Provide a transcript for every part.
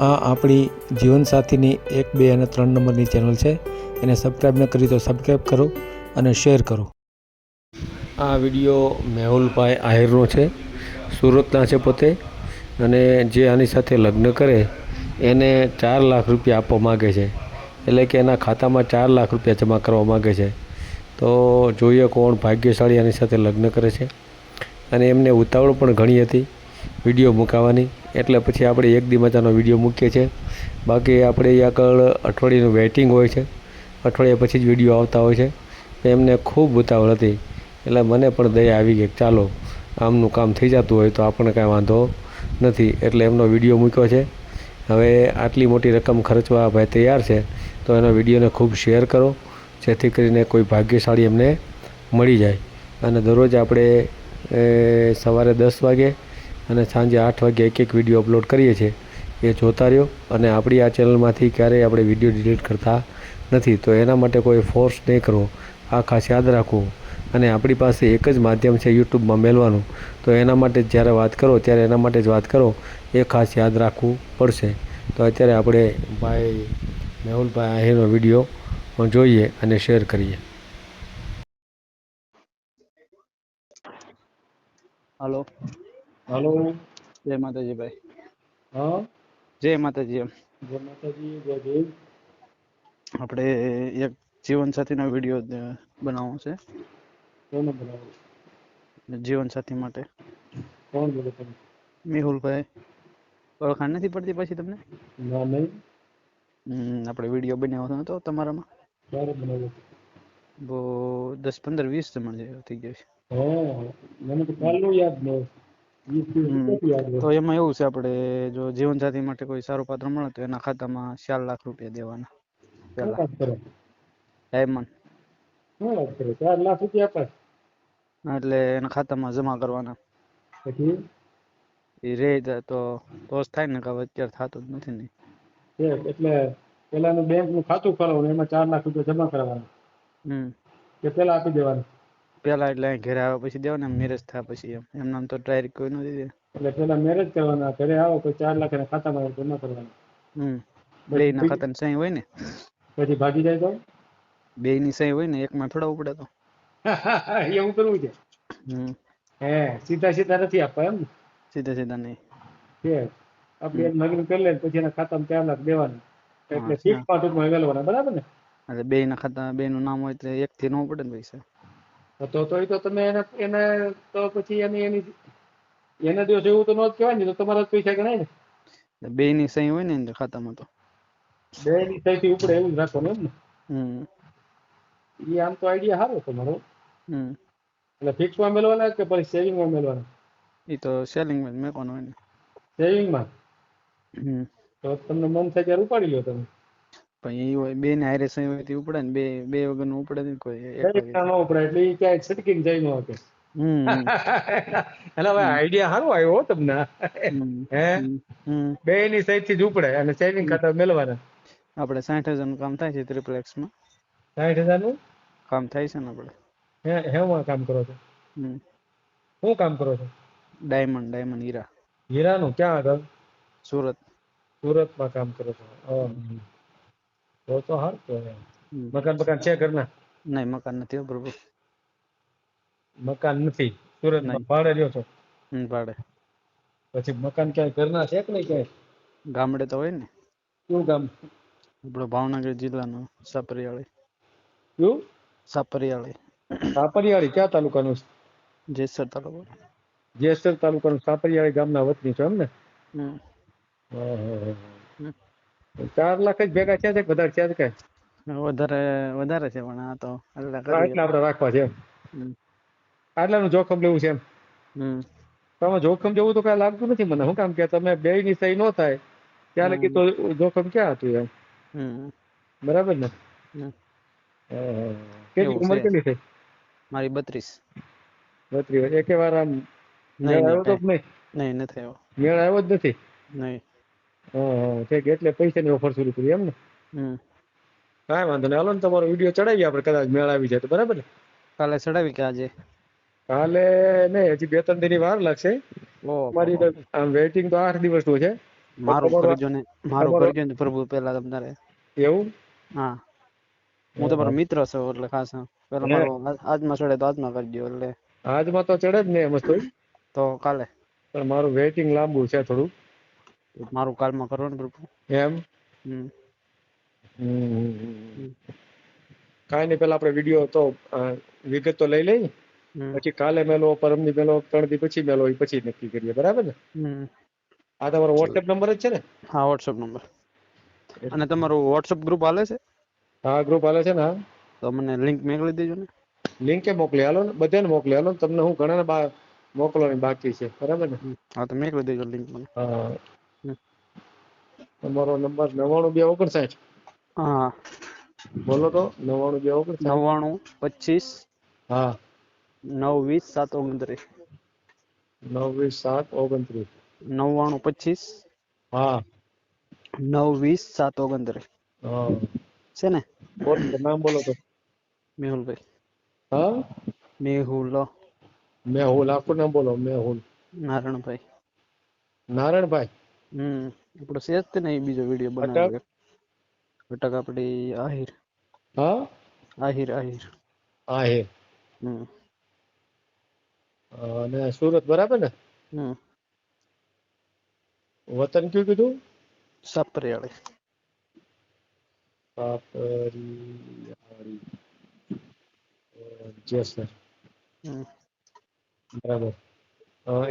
આ આપણી જીવનસાથીની 1, 2 અને 3 નંબરની ચેનલ છે. એને સબસ્ક્રાઈબ ન કરી તો સબસ્ક્રાઈબ કરો અને શેર કરો. આ વિડીયો મેહુલભાઈ આહિરનો છે. સુરતના છે પોતે, અને જે આની સાથે લગ્ન કરે એને 4 લાખ રૂપિયા આપવા માગે છે. એટલે કે એના ખાતામાં 4 લાખ રૂપિયા જમા કરવા માગે છે. તો જોઈએ કોણ ભાગ્યશાળી આની સાથે લગ્ન કરે છે. અને એમને ઉતાવળ પણ ઘણી હતી વિડીયો મુકાવવાની, એટલે પછી આપણે એક દી મજાનો વિડીયો મૂકીએ છીએ. બાકી આપણે આગળ અઠવાડિયાનું વેઇટિંગ હોય છે, અઠવાડિયા પછી જ વિડીયો આવતા હોય છે. એમને ખૂબ ઉતાવળ હતી, એટલે મને પણ દયા આવી ગઈ, ચાલો આમનું કામ થઈ જતું હોય તો આપણને કાંઈ વાંધો નથી, એટલે એમનો વિડીયો મૂક્યો છે. હવે આટલી મોટી રકમ ખર્ચવા ભાઈ તૈયાર છે, તો એના વિડીયોને ખૂબ શેર કરો, જેથી કરીને કોઈ ભાગ્યશાળી એમને મળી જાય. અને દરરોજ આપણે સવારે 10 વાગે અને સાંજે 8 વાગે એક વિડીયો અપલોડ કરીએ છીએ. એ જોતા રહ્યો. અને આપણી આ ચેનલમાંથી ક્યારેય આપણે વિડીયો ડિલીટ કરતા નથી, તો એના માટે કોઈ ફોર્સ નહીં કરવો, આ ખાસ યાદ રાખવું. અને આપણી પાસે એક જ માધ્યમ છે યુટ્યુબમાં મેળવાનું, તો એના માટે જ જ્યારે વાત કરો ત્યારે એના માટે જ વાત કરો, એ ખાસ યાદ રાખવું પડશે. તો અત્યારે આપણે ભાઈ મેહુલભાઈ આહિરનો વિડીયો જોઈએ અને શેર કરીએ. હાલો. હાલો. જય માતાજી ભાઈ. હા, જય માતાજી. જય માતાજી, જય દેવ. આપણે એક જીવનસાથીનો વિડીયો બનાવવો છે. કોને બનાવો? જીવનસાથી માટે. કોણ બોલે તમે? મેહુલભાઈ. ઓળખાણ નથી પડતી પછી તમને? ના, નહીં. આપણે વિડીયો બનાવ્યો હતો તમારામાં. ક્યારે બનાવ્યો? બહુ 10, 15, 20 જમણ જેવો થઈ ગયો છે. હા, મને તો કાલનું યાદ ન હોય. 20 દિવસ પછી યાદ તો હોય. એમાં એવું છે, આપણે જો જીવનસાથી માટે કોઈ સારું પાત્ર મળે તો એના ખાતામાં 4 લાખ રૂપિયા દેવાના. શું પેલા વાત કરો? ડાયમંડ, શું વાત કરો? 4 લાખ રૂપિયા આપે? એટલે એના ખાતામાં જમા કરવાના. પછી એ રે તો જ થાય ને, કે અત્યારે થતું જ નથી ને. એટલે પેલાનું બેંકનું ખાતું ખોલાવવાનું, એમાં 4 લાખ રૂપિયા જમા કરવાના. કે પેલા આપી દેવાનું? પેલા એટલે ઘરે આવ્યા પછી દેવાના, મેરેજ થયા પછી. એમ નામ તો ડાયરેક્ટ કોઈ નથી દે. એટલે પેલા મેરેજ કરવાના, ઘરે આવો તો 4 લાખ એના ખાતામાં જમા કરવાના. બે ના ખાતાની સહી હોય ને. પછી ભાગી જાય તો? બે ની સહી હોય ને, એકમાં થોડા પડે તો. એવું કરવું છે? હે, સીધા સીધા નથી આપવા એમ ને? સીધા સીધા નહીં. આપણે લગ્ન કરી લે પછી એના ખાતામાં 4 લાખ દેવાના, એટલે હા, ફિક્સ પાટુમાં મેળવવાના, બરાબર ને? એટલે બે ના ખાતા, બે નું નામ હોય એટલે એક થી ન પડે ને પૈસા. તો તમે એને તો પછી એના દિવસ એવું તો ન જ કહેવાય ને, તો તમારા પૈસા ગણાય ને? બે ની સહી હોય ને ખાતામાં તો. બે ની સહી થી ઉપડે એવું જ રાખવાનું એમ ને? એ આમ તો આઈડિયા સારો તમારો. એટલે ફિક્સમાં મેળવવાના કે પછી સેવિંગમાં મેળવવાના? એ તો સેલિંગ માં મેકવાનો હોય ને. સેવિંગમાં? તો તમને મન થાય ત્યારે ઉપાડી લો તમે. પણ એ હોય બે ને હારે સહી હોય તે ઉપડે ને, બે વગર નું ઉપડે ને કોઈ એક દરેક ના ન ઉપડે, એટલે એ ક્યાંય છટકીને જઈ ન શકે. એટલે હવે આઈડિયા સારો આવ્યો તમને. હે, બે ની સહી થી જ ઉપડે અને સેવિંગ ખાતા મેળવવાના. આપણે 60,000 નું કામ થાય છે ટ્રિપલેક્સ માં. 60,000 નું કામ થાય છે ને આપણે. હેમાં કામ કરો છો? શું કામ કરો છો? ડાયમંડ હીરા. હીરાનું ક્યાં આગળ? સુરત. સુરતમાં કામ કરો છો? તો સારું કહેવાય. મકાન છે ઘરના? નહીં, મકાન નથી બરોબર. મકાન નથી સુરતમાં, ભાડે રહ્યો છો? ભાડે. પછી મકાન ક્યાંય ઘરના છે કે નહીં ક્યાંય? ગામડે તો હોય ને. શું ગામ? આપણો ભાવનગર જિલ્લાનું સાપરિયાળી. શું? સાપરિયાળી. સાપરિયાળી ક્યાં તાલુકાનું છે? જેસર તાલુકો. જેસર તાલુકાનું સાપરિયાળી ગામના વતની છો એમ ને? 4 લાખ જ ભેગા થયા છે કે વધારે થયા છે? વધારે છે, પણ આ તો એટલા આપણે રાખવા છે એમ? આટલાનું જોખમ લેવું છે એમ? તમે જોખમ જેવું તો કઈ લાગતું નથી મને. શું કામ કે તમે બે ની સહી ન થાય ત્યારે કીધું જોખમ ક્યાં હતું એમ? બરાબર ને? કેટલી ઉંમર કેટલી થઈ? મારી 32. 32. એકે વાર આમ મેળ નહીં આવ્યો તો કે નહીં? નહીં, નથી આવ્યો. મેળ આવ્યો જ નથી? નહીં. એટલે પૈસાની ઓફર શરૂ કરી એમ ને? કાંઈ વાંધો નહીં, હાલો ને તમારો વિડીયો ચડાવીએ આપણે, કદાચ મેળ આવી જાય તો. બરાબર ને? કાલે ચડાવી કે આજે? કાલે નહીં, હજી 2-3 દિનની વાર લાગશે. મારી તો આમ વેઇટિંગ તો 8 દિવસનું છે. મારું તમારો કરજો ને, મારું તમારો કરજો ને પ્રભુ પેલા તમારે. એવું હા, હું તમારો મિત્ર છું એટલે ખાસ પેલા હે મારો આજમાં ચડે તો આજમાં કરજો, એટલે આજમાં તો ચડે જ ને એમ તો, તો કાલે પણ મારું વેઇટિંગ લાંબુ છે થોડું મારું કાલમાં કરવાનું પ્રભુ. એમ. હમ હમ કાંઈ નહીં, પેલા આપણે વિડીયો તો વિગત તો લઈ લઈ, હમ પછી કાલે મેલો, પરમદી મેલો, 3 દી પછી મેલો, એ પછી નક્કી કરીએ, બરાબર ને? હમ. આ તમારો વોટ્સએપ નંબર જ છે ને? હા, વોટ્સઅપ નંબર. અને તમારું વોટ્સઅપ ગ્રુપ હાલે છે? હા, ગ્રુપ હાલે છે ને. હા, તો મને લિંક મોકલી દેજો ને. લિંકે મોકલી, હાલો ને, બધાને મોકલી, હાલો ને, તમને હું ઘણાને મોકલવાની બાકી છે, બરાબર ને? હા, તો મોકલી દેજો લિંક મને. હા, હમ. તમારો નંબર 99 259. હા, બોલો તો, 99 259. 99 25 હા, 9 20 7 29. 9 20 7 29. 99 25 હા 9 20 7 29 હા, છે ને? બોલો તો, નામ બોલો તો. મેહુલભાઈ. હા, મેહુલ મેહુલ, આખું નામ બોલો. મેહુલ નારણભાઈ. નારણભાઈ. આપણો છે જ તે ને, એ બીજો વિડીયો બનાવ્યો અટક. એક. અટક આપડી આહિર. હા, આહિર આહિર. હા હે. હમ અને સુરત, બરાબર ને? હમ. વતન કયું કીધું? સાપરિયાળી. સાપરિયાળી, જેસર. હમ બરાબર.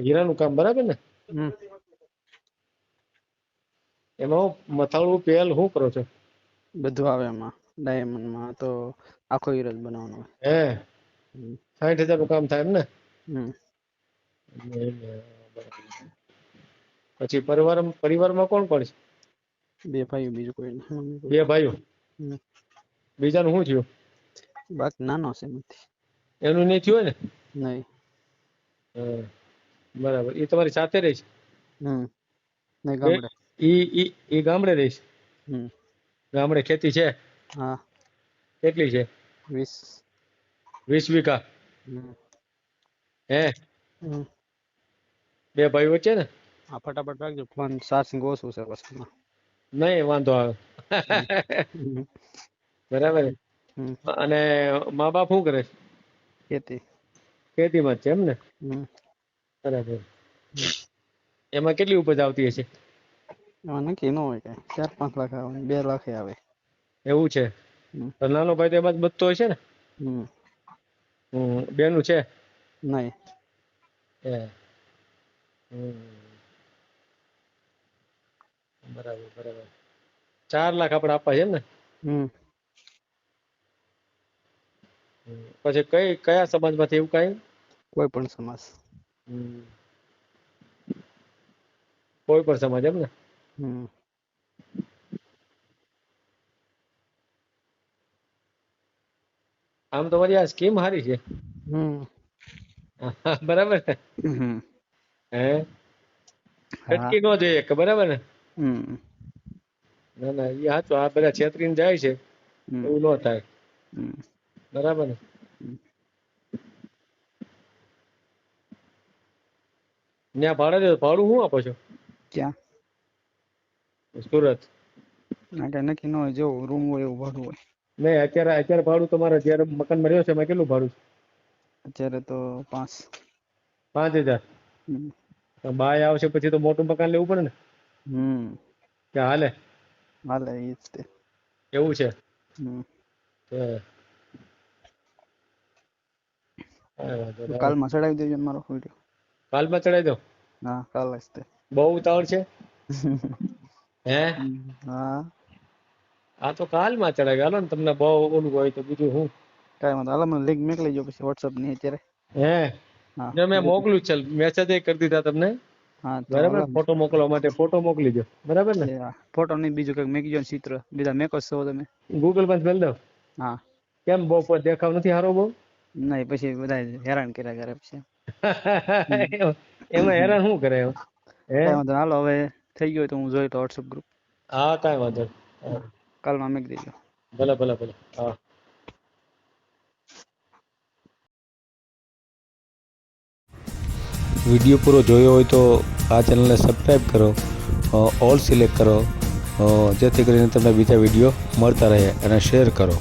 હીરાનું કામ, બરાબર ને? હમ. એમાં મથાળું પેલ શું કરો છો? બધું આવે એમાં. ડાયમંડમાં તો આખો હીરો જ બનાવવાનો હોય. હે, હમ 60,000 નું કામ થાય એમ ને? હમ. પછી પરિવારમાં કોણ કોણ છે? 2 ભાઈઓ, બીજું કોઈ નહીં. મમ્મી 2 પપ્પા. ભાઈઓ. હમ. બીજાનું શું થયું? બાકી નાનો છે નથી. એનું નહીં થયું હોય ને? નહીં. હા, બરાબર. એ તમારી સાથે રહે છે? હમ. નહીં, ગામડે. ઈ ગામડે રહે છે? હમ. ગામડે ખેતી છે? હા. કેટલી છે? 20. 20 વીઘા. હમ. હે, હમ. 2 ભાઈઓ વચ્ચે ને? હા, ફટાફટ રાખજો, ફોન ચાર્જિંગ ઓછું છે પછી. નહીં વાંધો આવે. હમ. બરાબર. હમ. અને મા બાપ શું કરે છે? ખેતી. ખેતીમાં જ છે એમ ને? હમ. બરાબર. એમાં કેટલી ઉપજ આવતી હશે? એમાં નક્કી ન હોય કાંઈ. 4-5 લાખ આવે, 2 લાખે આવે. એવું છે? હમ. તો નાનો ભાઈ તો એમાં જ બચતો હશે ને? હમ. બેનું છે? નહીં. હે. બરાબર બરાબર. 4 લાખ આપણે આપવા છે એમ ને? હમ. પછી કયા સમાજમાંથી એવું કાંઈ? કોઈ પણ સમાજ. કોઈ પણ સમાજ એમ ને? હમ. આમ તો વળી આ સ્કીમ સારી છે. હમ. બરાબર ને? હમ. હે, હા. અટકી ન જોઈએ કે, બરાબર ને? હમ. ના ના, એ સાચું. આ બધા છેતરીને જાય છે, હમ. એવું ન થાય. હમ. બરાબર ને? હમ. ત્યાં ભાડું શું આપો છો? ક્યાં? સુરત. ના, કઈ નક્કી ન હોય, જેવું રૂમ હોય એવું ભાડું હોય. નહીં, અત્યારે ભાડું તમારે જ્યારે મકાનમાં રહ્યો છે એમાં કેટલું ભાડું છે? અત્યારે તો 5. 5,000. હમ. બાય આવશે પછી તો મોટું મકાન લેવું પડે ને? હમ. કે હાલે? હાલે ઈ જ તે. એવું છે? હમ. કાલમાં ચડાવી દેજો ને મારો વિડીયો. કાલમાં ચડાવી દો? હા, કાલે જ તે. બહુ ઉતાવળ છે? હે, હા. આ તો કાલમાં ચડાવી, હાલો ને. તમને બહુ ઓલું હોય તો બીજું શું? કાંઈ વાંધો. હાલો, મને લિંક મોકલી દો પછી WhatsApp ની અત્યારે. હે, હા. મેં મોકલું જ છે, મેસેજ કરી દીધા તમને. હા તો બરાબર, હાલો. ફોટો મોકલવા માટે ફોટો મોકલી દો, બરાબર ને? ફોટો નહીં, બીજું કંઈક મેકી દો ને, ચિત્ર બીજા મેકો છો તમે? ગૂગલ પર મેલ દો. હા. કેમ બહુ દેખાવ નથી સારો બહુ? નહીં, પછી બધા હેરાન કર્યા કરે પછી. એમાં હેરાન શું કરે? હે, કાંઈ વાંધો. હાલો, હવે થઈ ગયો તો હું જોઈ તો WhatsApp ગ્રુપ. હા, કાંઈ વાંધો નહીં. હા, કાલમાં મેક દેજો. ભલે ભલે ભલે. હા. વિડીયો પૂરો જોયો હોય તો આ ચેનલને સબસ્ક્રાઈબ કરો ઓલ સિલેક્ટ કરો, જેથી કરીને તમને બીજા વિડીયો મળતા રહે, અને શેર કરો.